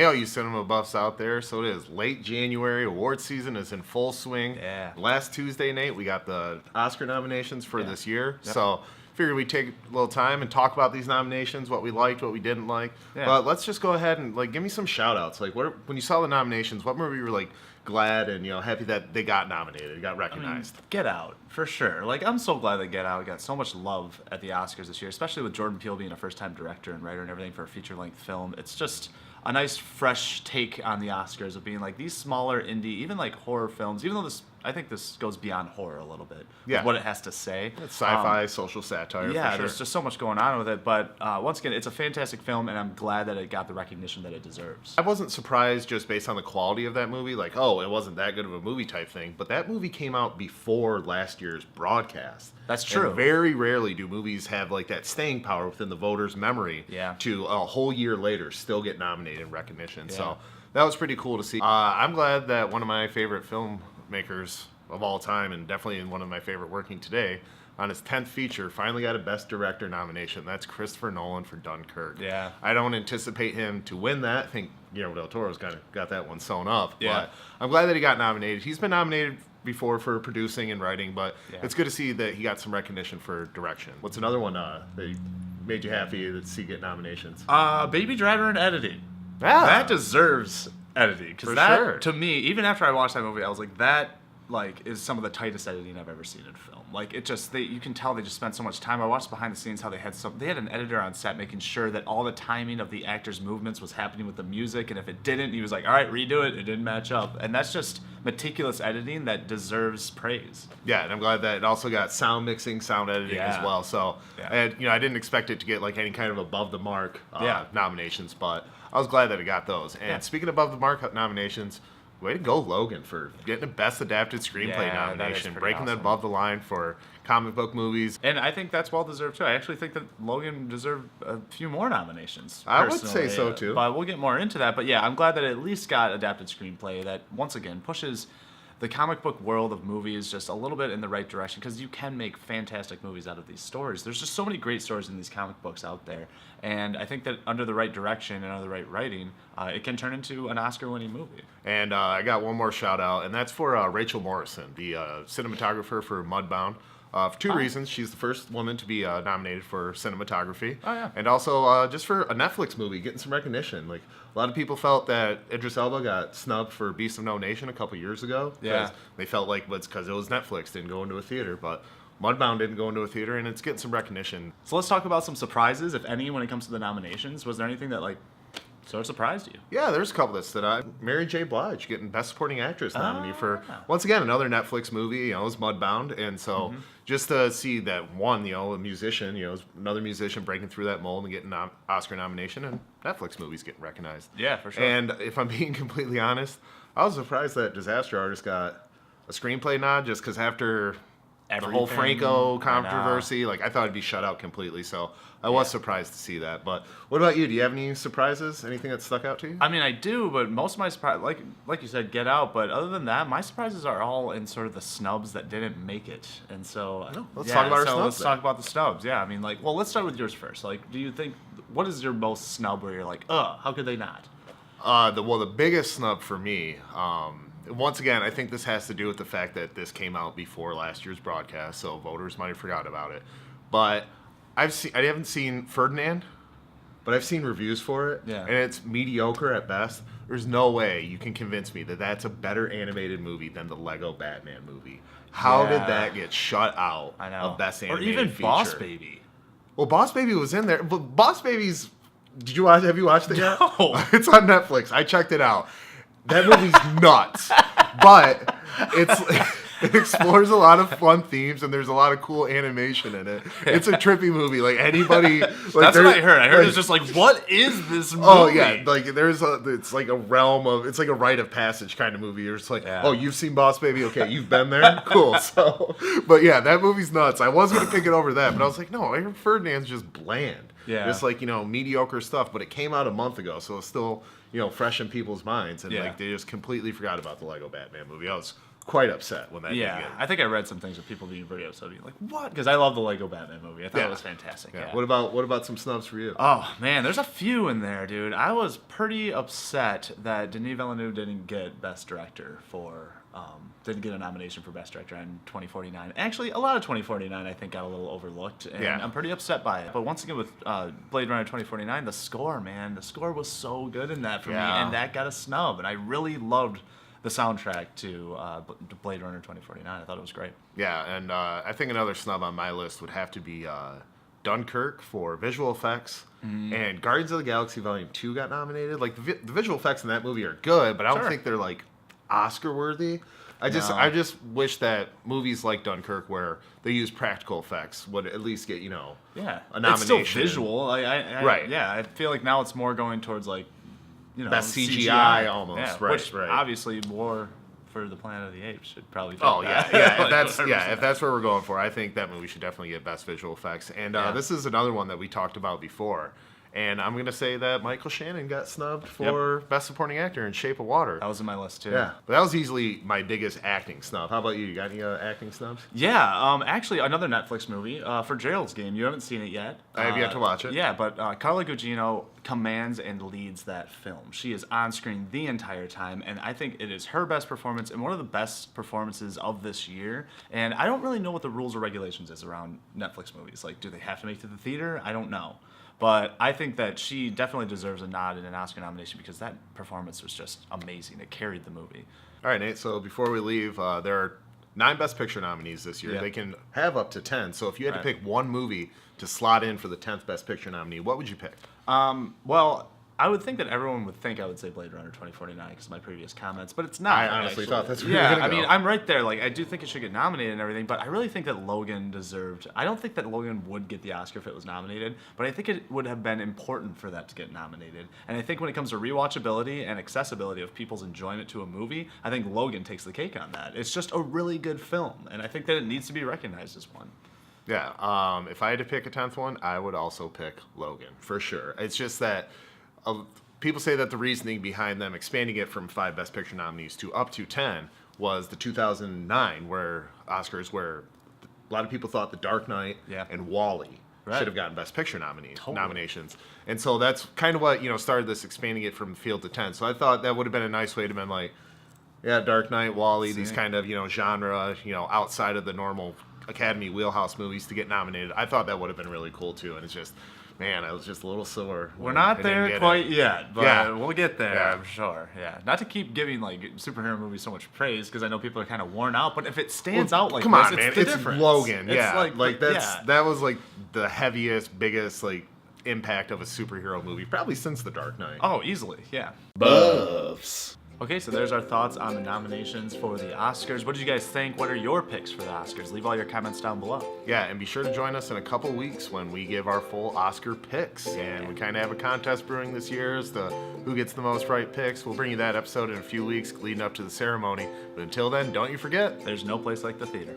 Hey, all you cinema buffs out there. So it is late January. Award season is in full swing. Yeah. Last Tuesday night, we got the Oscar nominations for this year. Yep. So figured we'd take a little time and talk about these nominations, what we liked, what we didn't like. Yeah. But let's just go ahead and give me some shout outs. When you saw the nominations, what movie you were glad and happy that they got nominated, got recognized? Get Out, for sure. I'm so glad that Get Out got so much love at the Oscars this year, especially with Jordan Peele being a first-time director and writer and everything for a feature-length film. It's just a nice, fresh take on the Oscars of being these smaller indie, even horror films, even though I think this goes beyond horror a little bit. Yeah. With what it has to say. It's sci-fi, social satire. Yeah, for sure. there's just so much going on with it. But once again, it's a fantastic film, and I'm glad that it got the recognition that it deserves. I wasn't surprised just based on the quality of that movie, it wasn't that good of a movie type thing, but that movie came out before last year's broadcast. That's true. And very rarely do movies have that staying power within the voters' memory to a whole year later still get nominated and recognition. Yeah. So that was pretty cool to see. I'm glad that one of my favorite filmmakers of all time, and definitely one of my favorite working today, on his 10th feature, finally got a Best Director nomination. That's Christopher Nolan for Dunkirk. Yeah. I don't anticipate him to win that. I think Guillermo del Toro's kind of got that one sewn up. Yeah. But I'm glad that he got nominated. He's been nominated before for producing and writing, but it's good to see that he got some recognition for direction. What's another one that made you happy to see get nominations? Baby Driver and editing. Yeah. That deserves editing. For Because sure. to me, even after I watched that movie, I was like, that is some of the tightest editing I've ever seen in film. You can tell they just spent so much time. I watched behind the scenes how they had an editor on set making sure that all the timing of the actors' movements was happening with the music, and if it didn't, he was like, all right, redo it. It didn't match up. And that's just meticulous editing that deserves praise. Yeah, and I'm glad that it also got sound mixing, sound editing as well. So, and, I didn't expect it to get any kind of above the mark nominations, but I was glad that it got those. And speaking of above the mark nominations, way to go, Logan, for getting a Best Adapted Screenplay nomination, breaking that above the line for comic book movies. And I think that's well deserved too. I actually think that Logan deserved a few more nominations. I would say so too. But we'll get more into that. But yeah, I'm glad that it at least got adapted screenplay that once again pushes the comic book world of movies just a little bit in the right direction, because you can make fantastic movies out of these stories. There's just so many great stories in these comic books out there. And I think that under the right direction and under the right writing, it can turn into an Oscar-winning movie. And I got one more shout out, and that's for Rachel Morrison, the cinematographer for Mudbound. For two reasons. She's the first woman to be nominated for cinematography. Oh, yeah. And also just for a Netflix movie, getting some recognition. A lot of people felt that Idris Elba got snubbed for Beast of No Nation a couple years ago. Yeah. They felt like it's because it was Netflix, didn't go into a theater. But Mudbound didn't go into a theater, and it's getting some recognition. So let's talk about some surprises, if any, when it comes to the nominations. Was there anything that sort of surprised you? Yeah, there's a couple that stood out. Mary J. Blige getting Best Supporting Actress nominee for, once again, another Netflix movie. It was Mudbound. And so just to see that one, a musician, another musician breaking through that mold and getting an Oscar nomination, and Netflix movies getting recognized. Yeah, for sure. And if I'm being completely honest, I was surprised that Disaster Artist got a screenplay nod, just because after the whole Franco controversy, I thought it'd be shut out completely. So I was surprised to see that. But what about you? Do you have any surprises? Anything that stuck out to you? I mean, I do, but most of my surprises, like you said, Get Out. But other than that, my surprises are all in sort of the snubs that didn't make it. And so let's talk about our snubs. Let's talk about the snubs. Yeah, I mean, let's start with yours first. Do you think, what is your most snub where you're like, how could they not? The biggest snub for me, once again, I think this has to do with the fact that this came out before last year's broadcast, so voters might have forgot about it. But I haven't seen Ferdinand, but I've seen reviews for it, and it's mediocre at best. There's no way you can convince me that that's a better animated movie than the Lego Batman movie. How did that get shut out of Best Animated Or even Feature? Boss Baby. Well, Boss Baby was in there, but Boss Baby's... Have you watched it yet? No. It's on Netflix. I checked it out. That movie's nuts, but it explores a lot of fun themes, and there's a lot of cool animation in it. It's a trippy movie. Anybody, that's what I heard. I heard it's just what is this movie? Oh yeah, it's a realm of, it's like a rite of passage kind of movie. You're just oh, you've seen Boss Baby? Okay, you've been there? Cool. So, but yeah, that movie's nuts. I was going to pick it over that, but I was like, no, I heard Ferdinand's just bland. Yeah. Just mediocre stuff, but it came out a month ago, so it's still, fresh in people's minds, and they just completely forgot about the Lego Batman movie. I was quite upset when that didn't Yeah, get. I think I read some things of people being pretty upset, being like, "What?" Because I love the Lego Batman movie. I thought it was fantastic. Yeah. Yeah. What about some snubs for you? Oh man, there's a few in there, dude. I was pretty upset that Denis Villeneuve didn't get Best Director for didn't get a nomination for Best Director on 2049. Actually, a lot of 2049 I think got a little overlooked, and Yeah. I'm pretty upset by it. But once again with Blade Runner 2049, the score, man, the score was so good in that for me, and that got a snub. And I really loved the soundtrack to Blade Runner 2049. I thought it was great. Yeah, and I think another snub on my list would have to be Dunkirk for visual effects, and Guardians of the Galaxy Volume 2 got nominated. Like, the visual effects in that movie are good, but I don't think they're, like, Oscar-worthy. I just wish that movies like Dunkirk, where they use practical effects, would at least get, a nomination. It's still visual. Right. Yeah, I feel like now it's more going towards, like, Best CGI almost. Yeah, Right, which right. obviously War for the Planet of the Apes should probably take Oh that. if that's where we're going for, I think that movie should definitely get best visual effects. And this is another one that we talked about before. And I'm gonna say that Michael Shannon got snubbed for best supporting actor in Shape of Water. That was in my list too. Yeah, but that was easily my biggest acting snub. How about you? You got any acting snubs? Yeah, actually, another Netflix movie for Gerald's Game. You haven't seen it yet. I have yet to watch it. Yeah, but Carla Gugino commands and leads that film. She is on screen the entire time, and I think it is her best performance and one of the best performances of this year. And I don't really know what the rules or regulations is around Netflix movies. Like, do they have to make it to the theater? I don't know. But I think that she definitely deserves a nod and an Oscar nomination because that performance was just amazing. It carried the movie. All right, Nate. So before we leave, there are 9 Best Picture nominees this year. Yeah. They can have up to 10. So if you had to pick one movie to slot in for the 10th Best Picture nominee, what would you pick? Well, I would think that everyone would think I would say Blade Runner 2049 because of my previous comments, but it's not. I honestly thought that's where you yeah. were gonna I mean, go. I'm right there. Like, I do think it should get nominated and everything, but I really think that Logan deserved. I don't think that Logan would get the Oscar if it was nominated, but I think it would have been important for that to get nominated. And I think when it comes to rewatchability and accessibility of people's enjoyment to a movie, I think Logan takes the cake on that. It's just a really good film, and I think that it needs to be recognized as one. Yeah. If I had to pick a 10th one, I would also pick Logan for sure. It's just that. People say that the reasoning behind them expanding it from 5 Best Picture nominees to up to 10 was the 2009 Oscars, where a lot of people thought The Dark Knight and Wall-E should have gotten Best Picture nominations. And so that's kind of what, started this expanding it from field to 10. So I thought that would have been a nice way to been like, yeah, Dark Knight, Wall-E, these kind of, genre, outside of the normal Academy wheelhouse movies to get nominated. I thought that would have been really cool too. And it's just, man, I was just a little sore. We're not there quite yet, but we'll get there, Yeah. I'm sure. Yeah, not to keep giving like superhero movies so much praise because I know people are kind of worn out. But if it stands out like come this, on, man, it's the it's difference. Logan. It's Yeah, that's that was like the heaviest, biggest impact of a superhero movie probably since The Dark Knight. Oh, easily, yeah. Buffs. Okay, so there's our thoughts on the nominations for the Oscars. What did you guys think? What are your picks for the Oscars? Leave all your comments down below. Yeah, and be sure to join us in a couple weeks when we give our full Oscar picks. And we kind of have a contest brewing this year as to who gets the most right picks. We'll bring you that episode in a few weeks leading up to the ceremony. But until then, don't you forget, There's no place like the theater.